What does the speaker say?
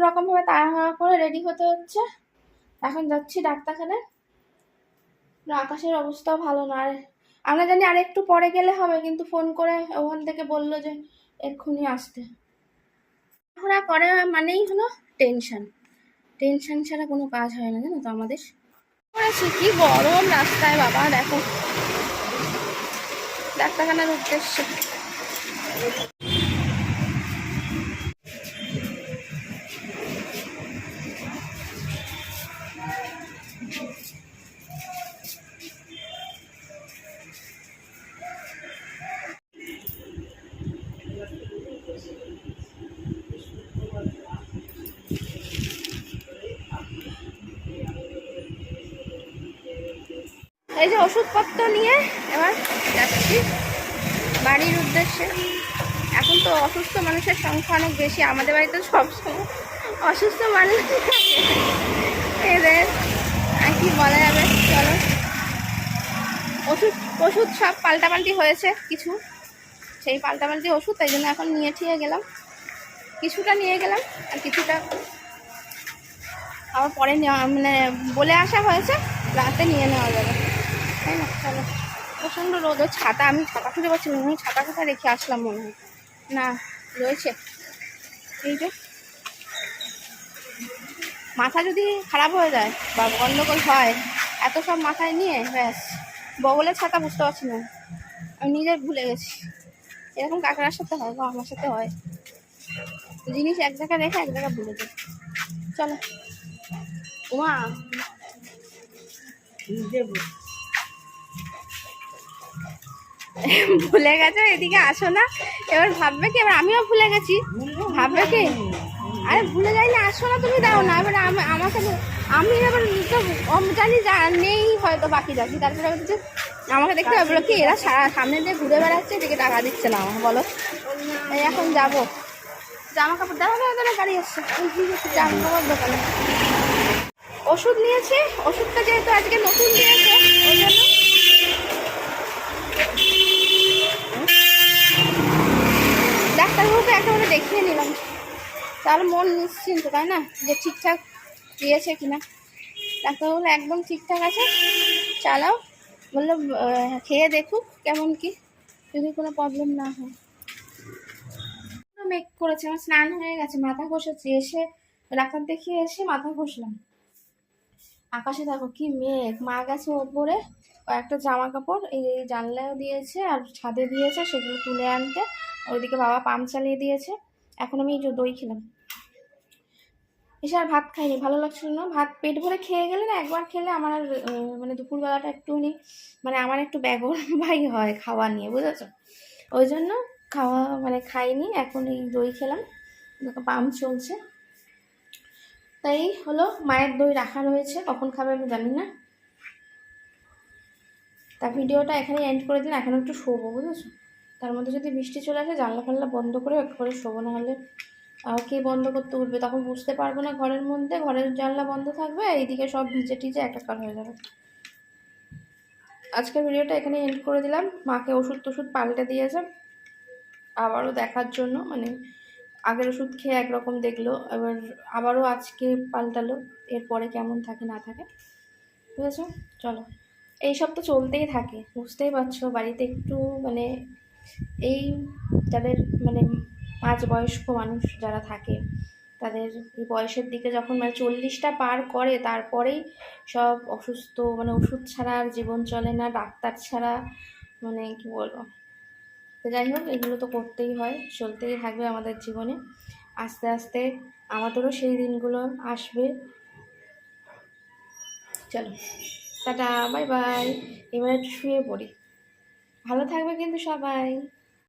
রকমভাবে তাড়াহুড়া করে রেডি হতে হচ্ছে। এখন যাচ্ছি ডাক্তারখানায়। আকাশের অবস্থাও ভালো না, আর আমরা জানি আর একটু পরে গেলে হবে, কিন্তু ফোন করে ওখান থেকে বললো যে এক্ষুনি আসতে। তাড়াহুড়া করে মানেই হলো টেনশন, টেনশন ছাড়া কোনো কাজ হয় না, জানো তো আমাদের। করেছি কি গরম রাস্তায় বাবা, দেখো ডাক্তারখানার উদ্দেশ্যে। এই যে ওষুধপত্র নিয়ে এবার যাচ্ছি বাড়ির উদ্দেশ্যে। এখন তো অসুস্থ মানুষের সংখ্যা অনেক বেশি, আমাদের বাড়িতে সবসময় অসুস্থ মানুষ থাকে। এদের আর কি বলা যাবে, চলো। ওষুধ সব পাল্টাপাল্টি হয়েছে কিছু, সেই পাল্টাপাল্টি ওষুধ, তাই জন্য এখন নিয়ে ঠিয়ে গেলাম, কিছুটা নিয়ে গেলাম আর কিছুটা আবার পরে নেওয়া, মানে বলে আসা হয়েছে রাতে নিয়ে নেওয়া যাবে, তাই না? চলো। প্রচণ্ড রোদ, ছাতা, আমি ছাতা খুঁজে পাচ্ছিলাম, আমি ছাতা কোথায় রেখে আসলাম মনে হয়, না রয়েছে। এই যে মাথা যদি খারাপ হয়ে যায় বা গন্ডগোল হয়, এত সব মাথায় নিয়ে ব্যাস, বগলের ছাতা বুঝতে পারছি না, আমি নিজে ভুলে গেছি। এরকম কাকার সাথে হয় বা আমার সাথে হয়, জিনিস এক জায়গায় রেখে এক জায়গায় ভুলে যায়। চলো উমা, ভুলে গেছো, এদিকে আসো না। এবার ভাববে কি, এবার আমিও ভুলে গেছি, ভাববে কি আরে ভুলে যাই না, আসো না তুমি, দাও না। এবার আমাকে আমি এবার জানি যা নেই হয়তো বাকি যাচ্ছি, তারপরে হচ্ছে আমাকে দেখতে হবে কি এরা সামনে দিয়ে ঘুরে বেড়াচ্ছে, এদিকে টাকা দিচ্ছে না আমাকে, বলো। এই এখন যাবো জামা কাপড়, দেখা গাড়ি আসছে, জামা কাপড় দোকানে। ওষুধ নিয়েছি, ওষুধটা যেহেতু আজকে নতুন দিয়েছে ওই জন্য ডাক্তারবাবুকে একেবারে দেখিয়ে নিলাম, তাহলে মন নিশ্চিন্ত, তাই না, যে ঠিকঠাক দিয়েছে কিনা। ডাক্তারবাবু একদম ঠিকঠাক আছে, চালাও বললো, খেয়ে দেখুক কেমন কি, যদি কোনো প্রবলেম না হয়। মেক করেছে, আমার স্নান হয়ে গেছে, মাথা ঘষেছি, এসে ডাক্তার দেখিয়ে এসে মাথা ঘষলাম। আকাশে দেখো কি মেঘ, মা গেছে ওপরে কয়েকটা জামা কাপড় এই জানলায় দিয়েছে আর ছাদে দিয়েছে, সেগুলো তুলে আনতে। ওইদিকে বাবা পাম্প চালিয়ে দিয়েছে। এখন আমি দই খেলাম, এসে আর ভাত খাইনি, ভালো লাগছিল না। ভাত পেট ভরে খেয়ে গেলে না, একবার খেলে আমার আর মানে দুপুরবেলাটা একটুখানি মানে আমার একটু ভাই হয় খাওয়া নিয়ে, বুঝেছো, ওই জন্য খাওয়া মানে খাইনি। এখন এই দই খেলাম, পাম্প চলছে, তাই হলো। মায়ের দই রাখা রয়েছে, কখন খাবে আমি জানি না। তা ভিডিওটা এখানে এন্ড করে দিন, এখন একটু শোবো, বুঝেছো। তার মধ্যে যদি বৃষ্টি চলে আসে জানলা ফাল্লা বন্ধ করে একটু করে শোবো, নাহলে কে বন্ধ করতে উঠবে, তখন বুঝতে পারবো না। ঘরের মধ্যে ঘরের জানলা বন্ধ থাকবে, এইদিকে সব ভিজে টিজে একাকার হয়ে যাবে। আজকের ভিডিওটা এখানে এন্ড করে দিলাম। মাকে ওষুধ টষুধ পাল্টে দিয়েছে আবারও দেখার জন্য, মানে আগের ওষুধ খেয়ে একরকম দেখলো, এবার আবারও আজকে পাল্টালো, এরপরে কেমন থাকে না থাকে, বুঝেছো। চলো, এইসব তো চলতেই থাকে, বুঝতেই পারছো। বাড়িতে একটু মানে এই যাদের মানে মাঝবয়স্ক মানুষ যারা থাকে, তাদের এই বয়সের দিকে যখন মানে 40টা পার করে, তারপরেই সব অসুস্থ, মানে ওষুধ ছাড়া আর জীবন চলে না, ডাক্তার ছাড়া, মানে কি বলবো। তো যাই হোক, এগুলো তো করতেই হয়, চলতেই থাকবে আমাদের জীবনে। আস্তে আস্তে আমাদেরও সেই দিনগুলো আসবে। চলো টাটা, বাই বাই। এবার একটু শুয়ে পড়ি, ভালো থাকবে কিন্তু সবাই।